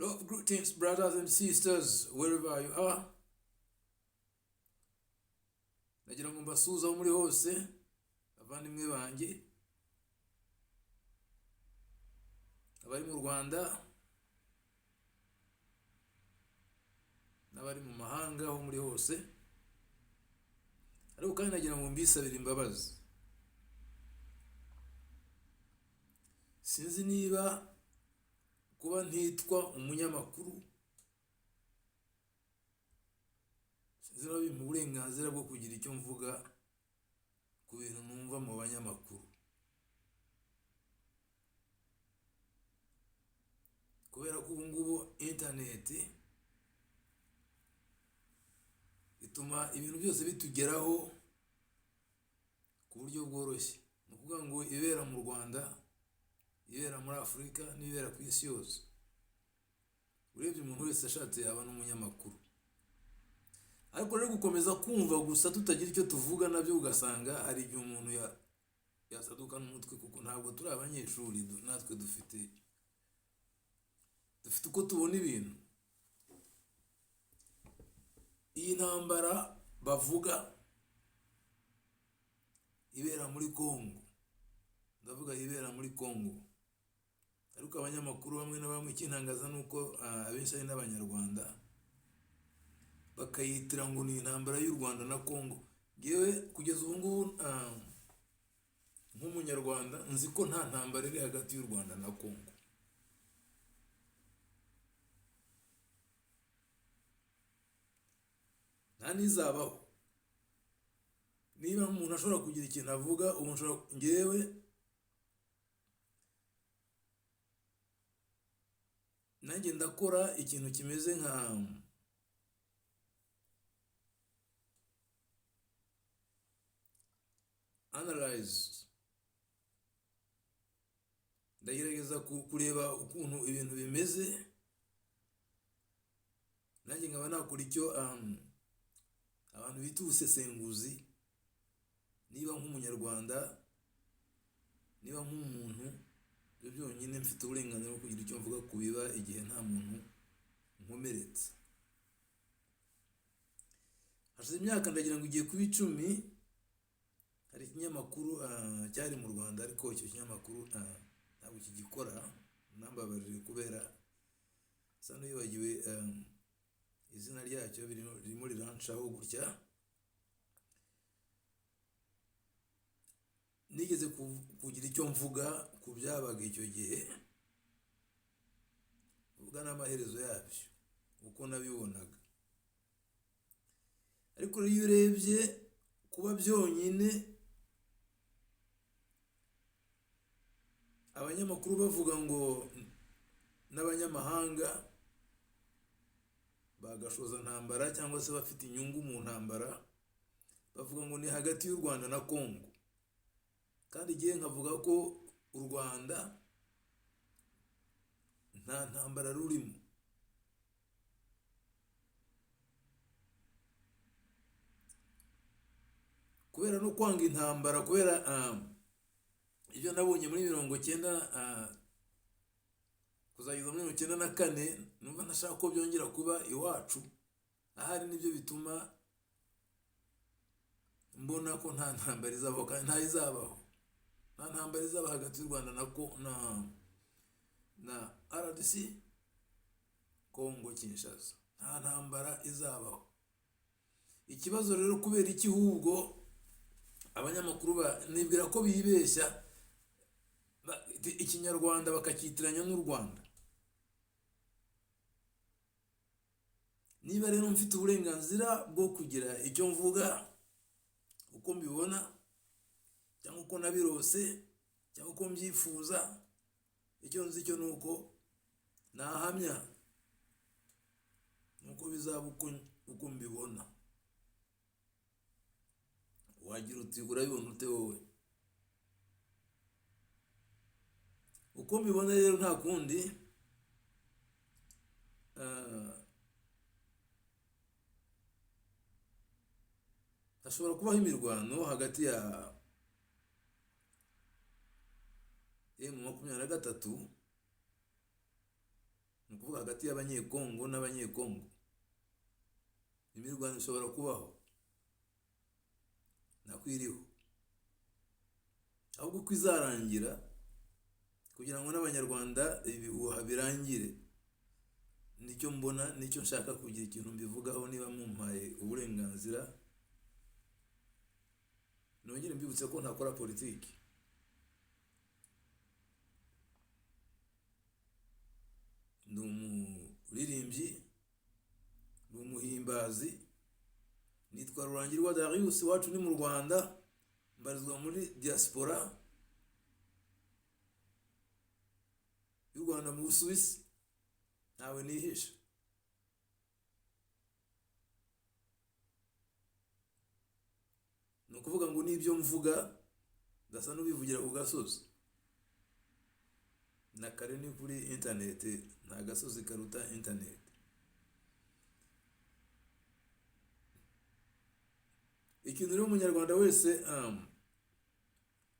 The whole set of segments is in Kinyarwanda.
Love greetings, brothers and sisters, wherever you are. Nagira ngo mbasuhuze aho muri hose, abavandimwe banjye, abari mu Rwanda, n'abari mu mahanga aho muri hose. Ariko kandi nagira ngo mbisabire imbabazi. Sinzi niba kuba ntitwa umunyamakuru, sinzi niba bimpa uburenganzira bwo kugira icyo mvuga ku bintu numva mu banyamakuru, kubera ko ubu ngubu internet ituma ibintu byose bitugeraho ku buryo bworoshye. Ni ukuvuga ngo ibera mu Rwanda, ibera muri Afurika, n'ibera ku isi yose. Urebye umuntu wese ashatse yaba n'umunyamakuru. Ariko rero gukomeza kumva gusa tutagira icyo tuvuga nabyo ugasanga hari igihe umuntu yasaduka n'umutwe, kuko ntabwo turi abanyeshuri, natwe dufite uko tubona ibintu. Iyi ntambara bavuga ibera muri Congo, ndavuga ibera muri Congo, ariko abanyamakuru bamwe na bamwe ikintangaza nuko abenshi ari n'abanyarwanda bakayitira ngo ni intambara y'u Rwanda na Congo. Ngewe kugeza ubu ngubu nk'umunyarwanda nzi ko nta ntambara iri hagati y'u Rwanda na Congo. Nta nizabaho. Niba umuntu ashobora kugira ikintu avuga, ngewe nanjye ndakora ikintu kimeze nka analyze. Ndagerageza kureba ukuntu ibintu bimeze, nanjye nkaba nakora icyo abantu bita ubusesenguzi. Niba nk'umunyarwanda, niba nk'umuntu, ibyo byonyine mfite uburenganzira bwo kugira icyo mvuga ku biba igihe nta muntu nkomeretse. Hashize imyaka ndagira ngo igiye kuba 10, hari ikinyamakuru cyari mu Rwanda, ariko icyo kinyamakuru ntabwo kigikora. Nambabarire kubera sa n'uyibagiwe izina ryacyo, ririmo rirancaho gutya. Nigeze kugira icyo mvuga ku byabaga icyo gihe, uvuga n'amaherezo yabyo uko nabibonaga. Ariko iyo urebye kuba byonyine abanyamakuru bavuga ngo n'abanyamahanga bagashoza ntambara cyangwa se bafite inyungu mu ntambara, bavuga ngo ni hagati y'u Rwanda na Congo. Kandi igihe nkavuga ko u Rwanda nta ntambara rurimo. Kubera no kwanga intambara, kubera ibyo nabonye muri 90 kuzageza muri 94, numva ntashaka ko byongera kuba iwacu. Ahari nibyo bituma mbona ko nta ntambara izabaho, kandi nta izabaho. Nta ntambara izaba hagati y'u Rwanda na RDC Congo Kinshasa. Nta ntambara izabaho. Ikibazo rero kubera iki ahubwo abanyamakuru nibwira ko bibeshya ikinyarwanda bakacyitiranya n'u Rwanda. Niba rero mfite uburenganzira bwo kugira icyo mvuga uko mbibona, cyangwa uko nabirose, cyangwa uko mbyifuza, icyo nzi cyo nuko nahamya nuko bizaba uko mbibona. Wagira uti urabibona ute wowe? Uko mbibona rero nta kundi, hashobora kubaho imirwano hagati ya M23 ni ukuvuga hagati y'abanyekongo n'abanyekongo. Imirwano ishobora kubaho, nakwiriho, ahubwo ko izarangira kugira ngo n'abanyarwanda ibihuha birangire. Nicyo mbona, nicyo nshaka kugira ikintu mbivugaho niba mumpaye uburenganzira. Nongere mbibutse ko ntakora politiki. Ndi umuririmbyi, ndi umuhimbazi, nitwa Rurangirwa Darius, iwacu ni mu Rwanda, mbarizwa muri diaspora y'u Rwanda mu Busuwisi, ntawe nihisha. Ni ukuvuga ngo n'ibyo mvuga ndasa n'ubivugira ku gasozi, na kare ni kuri internet, nta gasozi karuta internet. Ikintu rero umunyarwanda wese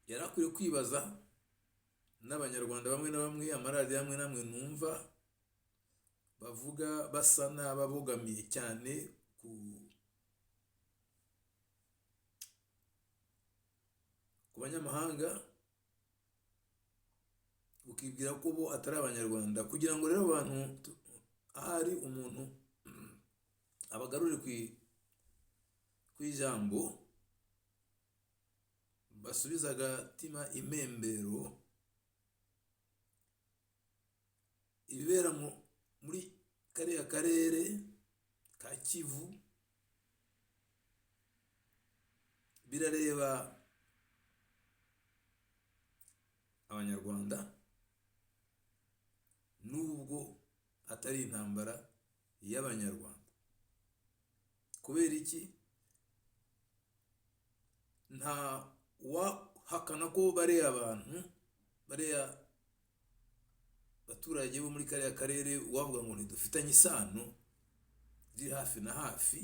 yarakwiye kwibaza, n'abanyarwanda bamwe na bamwe, amaradiyo amwe namwe numva bavuga basa n'ababogamiye cyane ku banyamahanga, ukibwira ko bo atari abanyarwanda, kugira ngo rero abantu ahari umuntu abagarure ku ijambo, basubiza agatima impembero. Ibibera muri kariya karere ka Kivu birareba abanyarwanda, nubwo atari intambara y'abanyarwanda. Kubera iki? Nta wahakana ko bariya abantu, bariya abaturage bo muri kariya karere, wavuga ngo ntidufitanye isano ziri hafi na hafi,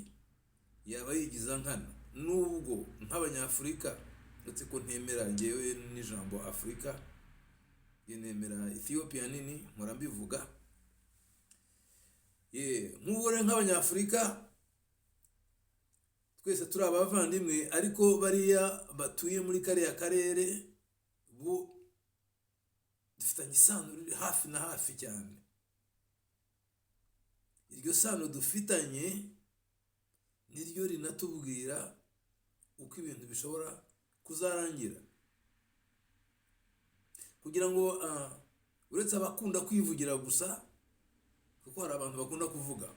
yaba yigiza nkana. Nubwo nk'abanyafurika, ndetse ko ntemera ngewe n'ijambo Afurika, nemera Ethiopia nini, mpora mbivuga. Nk'ubure nk'abanyafurika twese turi abavandimwe, ariko bariya batuye muri kariya karere bo dufitanye isano riri hafi na hafi cyane. Iryo sano dufitanye niryo rinatubwira uko ibintu bishobora kuzarangira. Kugira ngo uretse abakunda kwivugira gusa, kuko hari abantu bakunda kuvuga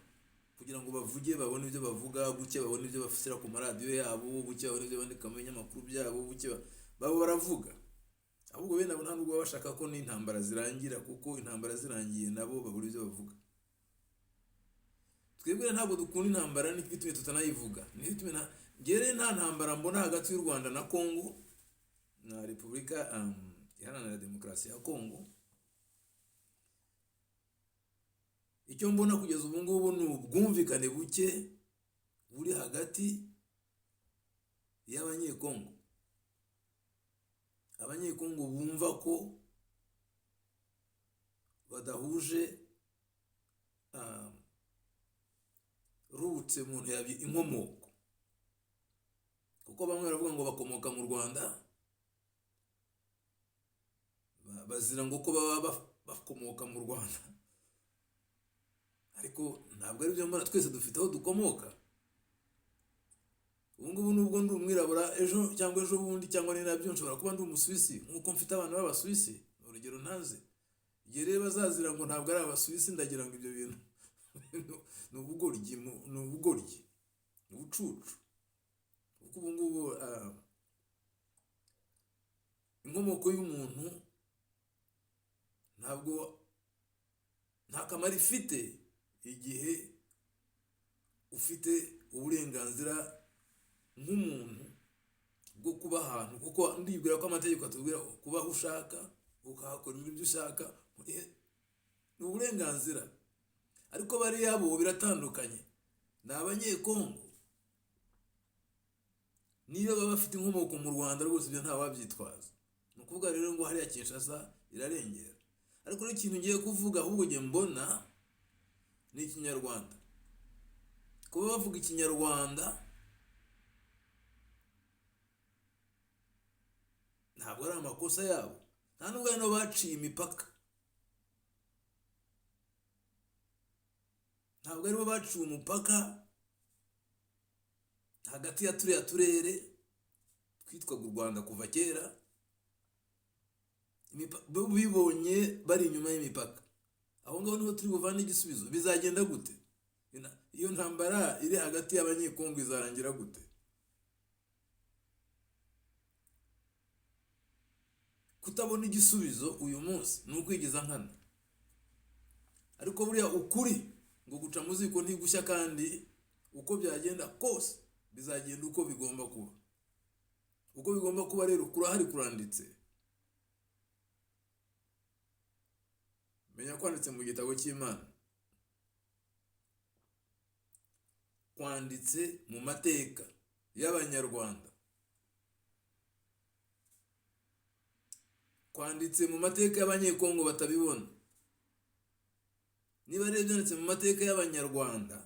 kugira ngo bavuge, babone ibyo bavuga, buke babone ibyo bafisira ku maradiyo yabo, buke babone ibyo bandika mu binyamakuru byabo, buke babo baravuga. Ahubwo bene abo nta nubwo baba bashaka ko n'intambara zirangira, kuko intambara zirangiye nabo babura ibyo bavuga. Twebwe ntabwo dukunda intambara, nicyo gituma tutanayivuga. Nicyo gituma nta ntambara mbona hagati y'u Rwanda na Kongo na Repubulika Iharanira Demokarasi ya Kongo. Icyo mbona kugeza ubu ngubu ni ubwumvikane buke buri hagati y'abanyekongo. Abanyekongo bumva ko badahuje rutse mu ntabyi inkomoko, kuko bamwe baravuga ngo bakomoka mu Rwanda, bazira ngo ko baba bakomoka mu Rwanda, ariko ntabwo ari byo mbona. Twese dufite aho dukomoka. Ubu ngubu nubwo ndi umwirabura, ejo cyangwa ejo bundi cyangwa ni nabyo nshobora kuba ndi umusuwisi, nk'uko mfite abantu b'abasuwisi, urugero ntazi. Igihe rero bazazira ngo ntabwo ari abasuwisi, ndagira ngo ibyo bintu ni ubugoryi, ni ubucucu. Kuko ubu ngubu inkomoko y'umuntu nta kamaro ifite igihe ufite uburenganzira nk'umuntu bwo kuba ahantu, kuko ndibwira ko amategeko atubwira kuba aho ushaka, ukahakorera ibyo ushaka, ni uburenganzira. Ariko bariya bo biratandukanye, ni abanyekongo. Niyo baba bafite inkomoko mu Rwanda rwose, ibyo nta wabyitwaza. Ni ukuvuga rero ngo hariya Kinshasa irarengera. Ariko n'ikintu ngiye kuvuga, ahubwo njye mbona ni ikinyarwanda. Kuba bavuga ikinyarwanda ntabwo ari amakosa yabo, nta nubwo hano baciye imipaka, ntabwo aribo baciye umupaka hagati ya turiya turere twitwaga u Rwanda kuva kera. Bibonye bari inyuma y'imipaka, aho ngaho niho turi buvane igisubizo. Bizagenda gute? Iyo ntambara iri hagati y'abanyekongo izarangira gute? Kutabona igisubizo uyu munsi ni ukwigiza nkana. Ariko buriya ukuri ngo guca mu ziko ntigushya, kandi uko byagenda kose bizagenda uko bigomba kuba. Uko bigomba kuba rero kurahari, kuranditse. Menya kwanditse mu gitabo cy'Imana, kwanditse mu mateka y'Abanyarwanda, kwanditse mu mateka y'abanyekongo batabibona. Niba rero byanditse mu mateka y'Abanyarwanda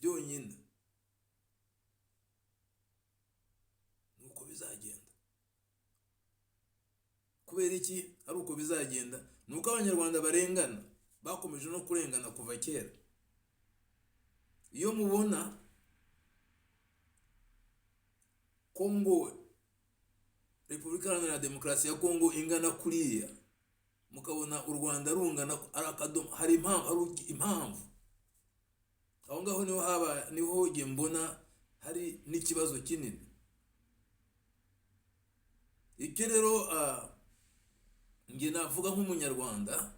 byonyine, nuko bizagenda. Kubera iki ari uko bizagenda? Nuko Abanyarwanda barengana, bakomeje no kurengana kuva kera. Iyo mubona Kongo, Repubulika Iharanira Demokarasi ya Kongo ingana kuriya, mukabona u Rwanda rungana ari akadomo, hari impamvu. Aho ngaho niho nge mbona hari n'ikibazo kinini. Icyo rero nge navuga nk'umunyarwanda,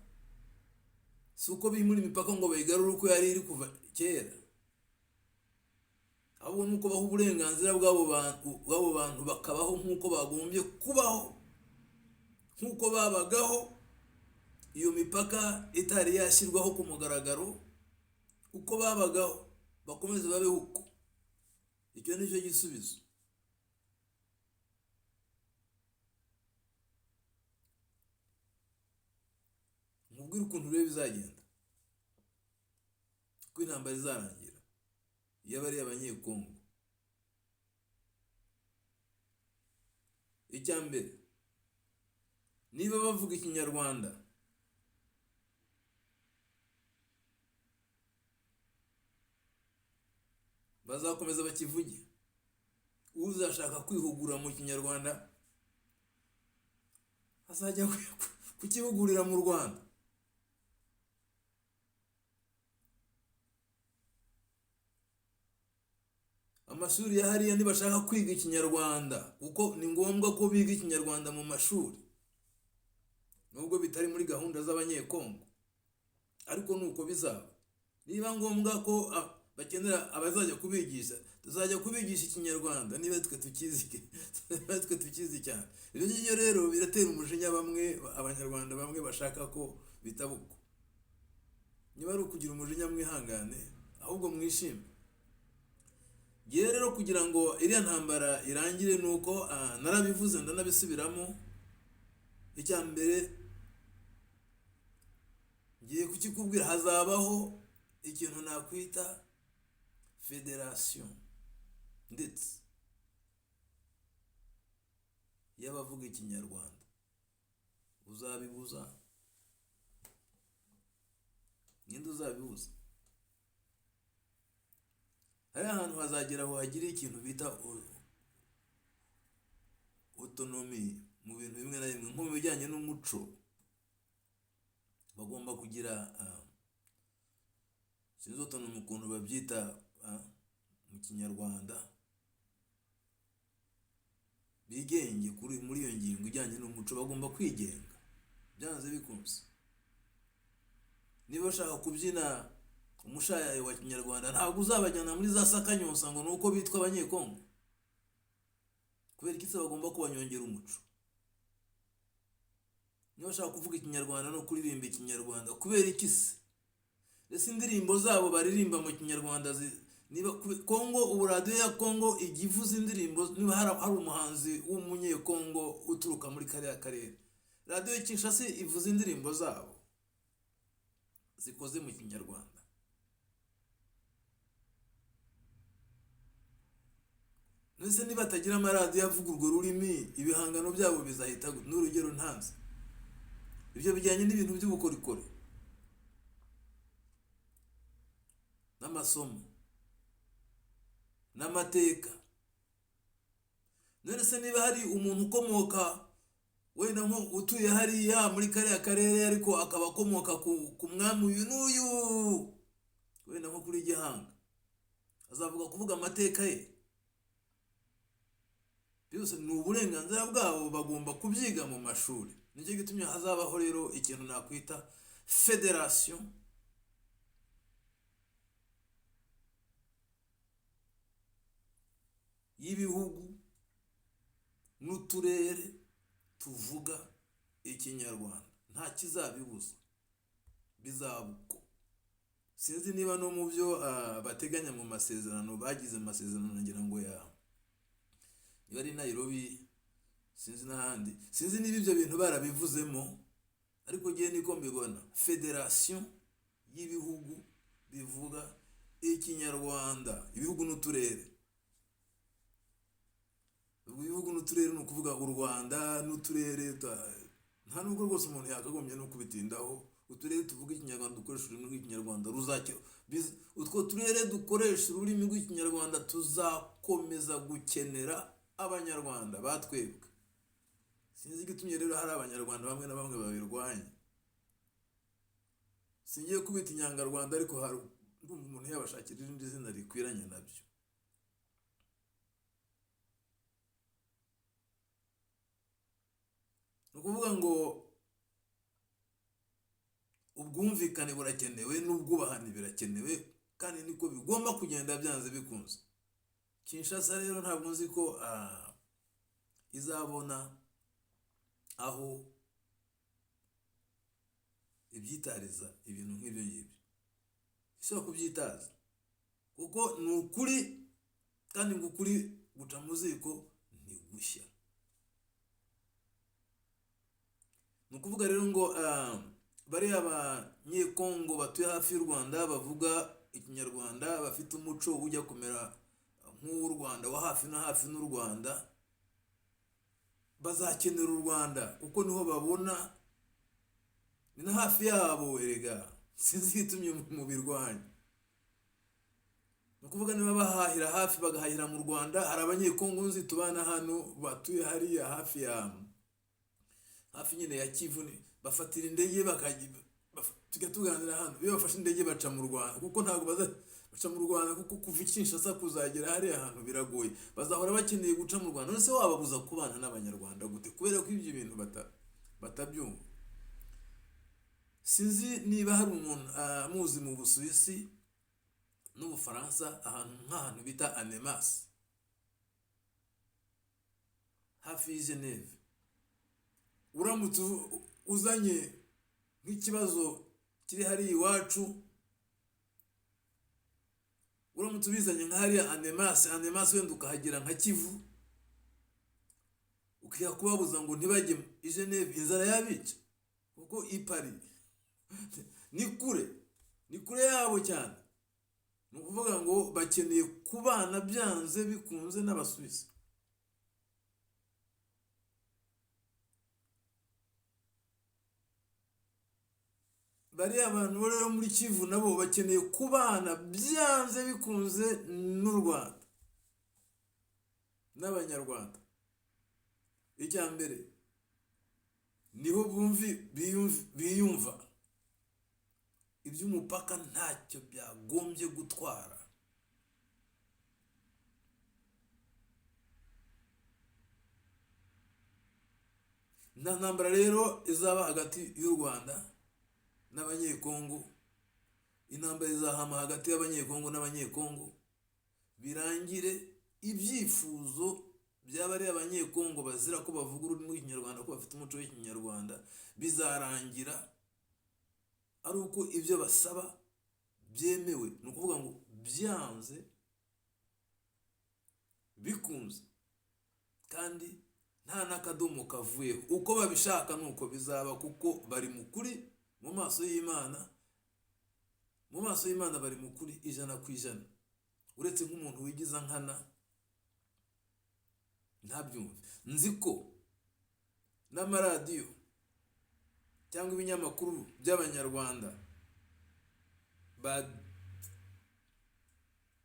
si uko bimura imipaka ngo bayigarure uko yari iri kuva kera, ahubwo nuko baha uburenganzira bw'abo bantu bakabaho nk'uko bagombye kubaho, nk'uko babagaho iyo mipaka itari yashyirwaho ku mugaragaro. Uko babagaho bakomeze babeho uko. Icyo ni cyo gisubizo. Mubwire ukuntu rero bizagenda, ko intambara izarangira iyo bari abanyekongo. Icya mbere, niba bavuga ikinyarwanda, bazakomeza bakivuge. Uzashaka kwihugura mu kinyarwanda azajya kukihugurira mu Rwanda. Amashuri ya hariya ntibashaka kwiga ikinyarwanda, kuko ni ngombwa ko biga ikinyarwanda mu mashuri, nubwo bitari muri gahunda z'abanyekongo, ariko nuko bizaba. Niba ngombwa ko bakenera abazajya kubigisha, tuzajya kubigisha ikinyarwanda niba twe tukizi cyane. Ibyo ngibyo rero biratera umujinya bamwe, Abanyarwanda bamwe bashaka ko bitabuko. Niba ari ukugira umujinya, mwihangane, ahubwo mwishime. Ngiye rero kugira ngo iriya ntambara irangire, nuko narabivuze ndanabisubiramo. Icya mbere ngiye kukikubwira, hazabaho ikintu nakwita federation ndetse y'abavuga ikinyarwanda. Uzabibuza? Ninde uzabibuza? Hari ahantu hazagera aho hagire ikintu bita autonomy mu bintu bimwe na bimwe, nko mu bijyanye n'umuco. Bagomba kugira sinzi autonomy ukuntu babyita mu kinyarwanda, bigenge muri iyo ngingo ijyanye n'umuco. Bagomba kwigenga byanze bikunze. Niba bashaka kubyina umushayayo wa kinyarwanda, ntabwo uzabajyana muri za Sakanyonsa ngo nuko bitwa abanyekongo. Kubera iki se bagomba kubanyongera umuco? Niba bashaka kuvuga ikinyarwanda no kuririmba ikinyarwanda, kubera iki se? Ese indirimbo zabo baririmba mu kinyarwanda, niba Kongo, ubu radiyo ya Kongo igivuza indirimbo, niba hari umuhanzi w'umunyekongo uturuka muri kariya karere, radiyo Kinshasa ivuza indirimbo zabo zikoze mu kinyarwanda. Nese niba atagira amaradiyo avuga urwo rurimi ibihangano byabo bizahita n'urugero ntanze. Ibyo bijyanye n'ibintu by'ubukorikori n'amasomo n'amateka. None se niba hari umuntu ukomoka wenda nko utuye hariya muri kariya karere ariko akaba akomoka ku mwami uyu n'uyu wenda nko kuri Gihanga, azavuga kuvuga amateka ye? Byose ni uburenganzira bwabo, bagomba kubyiga mu mashuri. Nicyo gitumye hazabaho rero ikintu nakwita federation y'ibihugu n'uturere tuvuga ikinyarwanda. Nta kizabibuza, bizabuko. Sinzi niba no mu byo bateganya mu masezerano, bagize amasezerano ngira ngo ya niba ari Nairobi, sinzi n'ahandi, sinzi niba ibyo bintu barabivuzemo, ariko ngiye niko mbibona. Federation y'ibihugu bivuga ikinyarwanda, ibihugu n'uturere. Ibihugu n'uturere ni ukuvuga u Rwanda n'uturere, nta nubwo rwose umuntu yakagombye no kubitindaho. Uturere tuvuga ikinyarwanda, dukoresha ururimi rw'ikinyarwanda utwo turere dukoresha ururimi rw'ikinyarwanda tuzakomeza gukenera abanyarwanda batwebwe. Sinzi igitumye rero hari abanyarwanda bamwe na bamwe babirwanya. Singiye kubita inyangarwanda, ariko hari umuntu yabashakira irindi zina rikwiranye nabyo. Ni ukuvuga ngo ubwumvikane burakenewe n'ubwubahane birakenewe, kandi niko bigomba kugenda byanze bikunze. Kinshasa rero ntabwo nzi ko izabona aho ibyitariza ibintu nk'ibyo ngibyo. Ishobora kubyitaza kuko ni ukuri, kandi ngo ukuri guca mu ziko ntigushya. Ni ukuvuga rero ngo bariya abanyekongo batuye hafi y'u Rwanda bavuga ikinyarwanda, bafite umuco ujya kumera nk'uw'u Rwanda, wa hafi na hafi n'u Rwanda, bazakenera u Rwanda kuko niho babona, ni na hafi yabo. Erega sinzi igitumye mu birwanya. Ni ukuvuga niba bahahira hafi, bagahahira mu Rwanda. Hari abanyekongo nzi tubana hano batuye hariya hafi nyine ya Kivu, bafatira indege tujya tuganira hano. Iyo bafashe indege baca mu Rwanda, kuko ntabwo baca mu Rwanda, kuko kuva Kinshasa kuzagera hariya hantu biragoye. Bazahora bakeneye guca mu Rwanda. None se wababuza kubana n'abanyarwanda gute? Kubera ko ibyo bintu batabyumva. Sinzi niba hari umuntu muzi mu Busuwisi n'Ubufaransa, nk'ahantu bita Annemasse hafi y'i Geneve. Uramutse uzanye nk'ikibazo kiri hariya iwacu, uramutse ubizanye nk'ahariya Annemasse wenda ukahagira nka Kivu, ukiya kubabuza ngo ntibajye i Geneve, inzara yabica. Kuko i Paris ni kure yabo cyane. Ni ukuvuga ngo bakeneye kubana byanze bikunze n'Abasuwisi. Bariya abantu rero muri Kivu nabo bakeneye kubana byanze bikunze n'u Rwanda n'abanyarwanda. Icya mbere niho biyumva iby'umupaka ntacyo byagombye gutwara. Nta ntambara rero izaba hagati y'u Rwanda n'abanyekongo. Intambara izahama hagati y'abanyekongo n'abanyekongo, birangire ibyifuzo byaba ari abanyekongo bazira ko bavuga ururimi rw'ikinyarwanda, ko bafite umuco w'ikinyarwanda, bizarangira ari uko ibyo basaba byemewe. Ni ukuvuga ngo byanze bikunze, kandi nta n'akadomo kavuyeho. Uko babishaka nuko bizaba, kuko bari mu kuri mu maso y'Imana, mu maso y'Imana bari mu kuri 100%, uretse nk'umuntu wigiza nkana ntabyumve. Nzi ko n'amaradiyo cyangwa ibinyamakuru by'abanyarwanda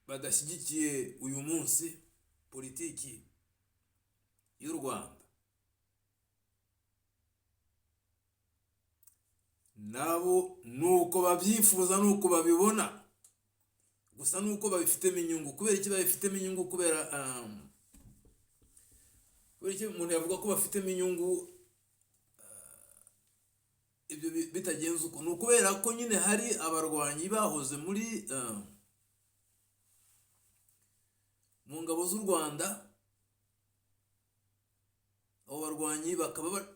badashyigikiye uyu munsi politiki y'u Rwanda, nabo nuko babyifuza, nuko babibona, gusa nuko babifitemo inyungu. Kubera iki babifitemo inyungu? Kubera iki umuntu yavuga ko bafitemo inyungu ibyo bitagenze uko? Ni ukubera ko nyine hari abarwanyi bahoze muri mu ngabo z'u Rwanda. Abo barwanyi bakaba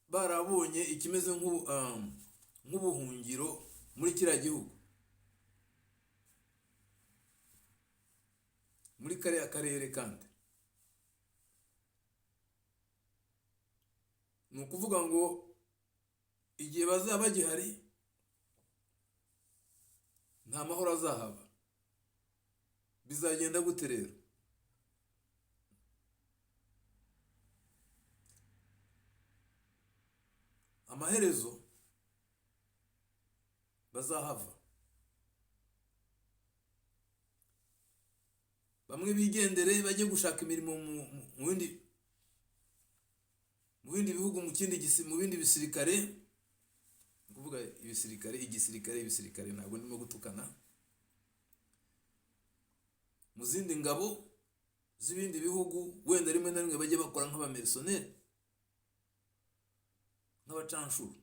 barabonye ikimeze nk'ubuhungiro muri kiriya gihugu, muri kariya karere. Kandi ni ukuvuga ngo igihe bazaba bagihari nta mahoro azahaba. Bizagenda gute rero? Amaherezo bazahava, bamwe bigendere bajye gushaka imirimo mu bindi bihugu, mu bindi bisirikare. Kuvuga ibisirikare ntabwo ndimo gutukana. Mu zindi ngabo z'ibindi bihugu, wenda rimwe na rimwe bajye bakora nk'abamerisoneri, nk'abacanshuro.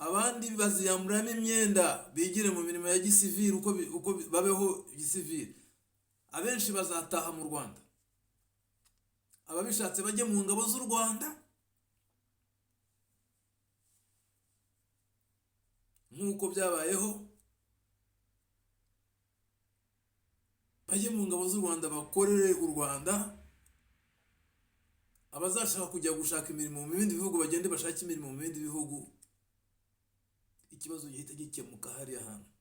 Abandi baziyamburamo imyenda, bigire mu mirimo ya gisivili, uko babeho gisivili. Abenshi bazataha mu Rwanda, ababishatse bajye mu ngabo z'u Rwanda, nk'uko byabayeho. Bajye mu ngabo z'u Rwanda bakorere u Rwanda. Abazashaka kujya gushaka imirimo mu bindi bihugu bagende bashaka imirimo mu bindi bihugu. Ikibazo gihita gikemuka hariya hantu.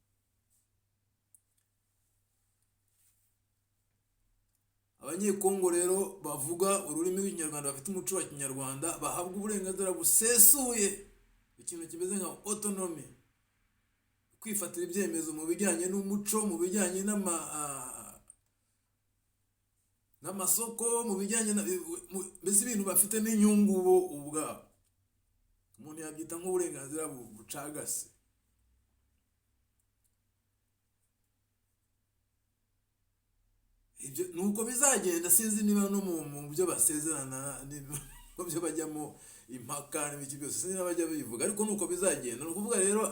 Abanyekongo rero bavuga ururimi rw'ikinyarwanda, bafite umuco wa kinyarwanda, bahabwa uburenganzira busesuye, ikintu kimeze nka autonomy, kwifatira ibyemezo mu bijyanye n'umuco, mu bijyanye n'amasoko, mu bijyanye mbese ibintu bafite n'inyungu bo ubwabo. Umuntu yabyita nk'uburenganzira bucagase. Ibyo nuko bizagenda. Sinzi niba no mu byo basezerana mu byo bajyamo impaka n'ibiki byose sinzi bajya bivuga, ariko nuko bizagenda. Ni ukuvuga rero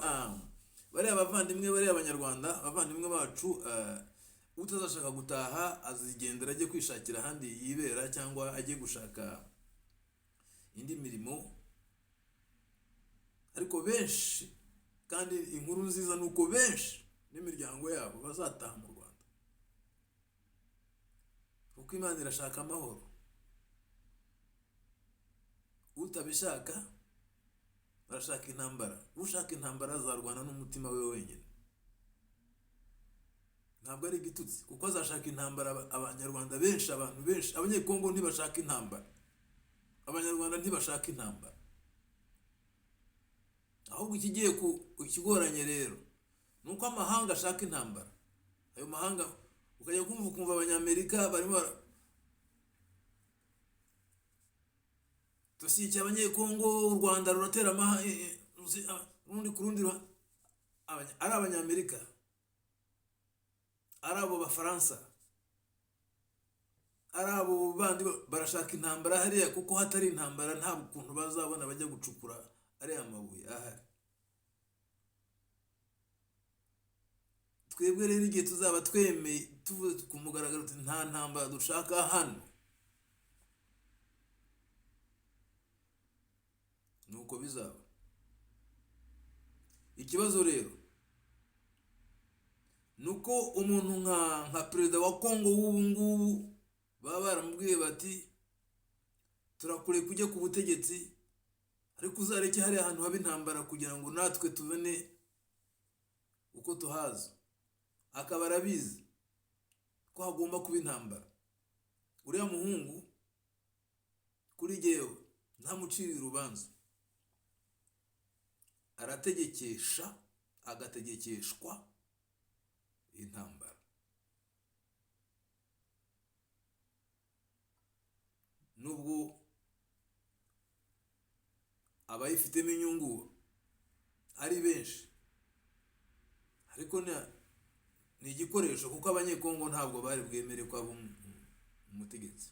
bariya abavandimwe, bariya abanyarwanda, abavandimwe bacu, utazashaka gutaha azigendera ajye kwishakira ahandi yibera, cyangwa ajye gushaka indi mirimo. Ariko benshi, kandi inkuru nziza nuko benshi n'imiryango yabo bazataha mu Rwanda, kuko Imana irashaka amahoro. Utabishaka arashaka intambara. Ushaka intambara azarwana n'umutima we wenyine, ntabwo ari igitutsi, kuko azashaka intambara. Abanyarwanda benshi, abantu benshi, abanyekongo ntibashaka intambara, abanyarwanda ntibashaka intambara. Ahubwo ikigoranye rero nuko amahanga ashaka intambara. Ayo mahanga ukajya kumva abanyamerika barimo tushyigikiye abanyekongo, u Rwanda ruratera urundi ku rundi. Ari abanyamerika, ari abo Bafaransa, ari abo bandi barashaka intambara hariya, kuko hatari intambara nta kuntu bazabona bajya gucukura ariya mabuye ahari. Twebwe rero igihe tuzaba twemeye tuvuze ku mugaragaro nta ntambara dushaka hano, nuko bizaba. Ikibazo rero nuko umuntu nka perezida wa Kongo w'ubu ngubu baba baramubwiye bati turakure kujya ku butegetsi, ariko uzareke hari ahantu haba intambara kugira ngo natwe tubone uko tuhazi, akaba arabizi ko hagomba kuba intambara. Uriya muhungu kuri jyewe ntamucirira urubanza, arategekesha agategekeshwa intambara. Nubwo abayifitemo inyungu ari benshi, ariko ni igikoresho, kuko abanyekongo ntabwo bari bwemere ko aba umutegetsi.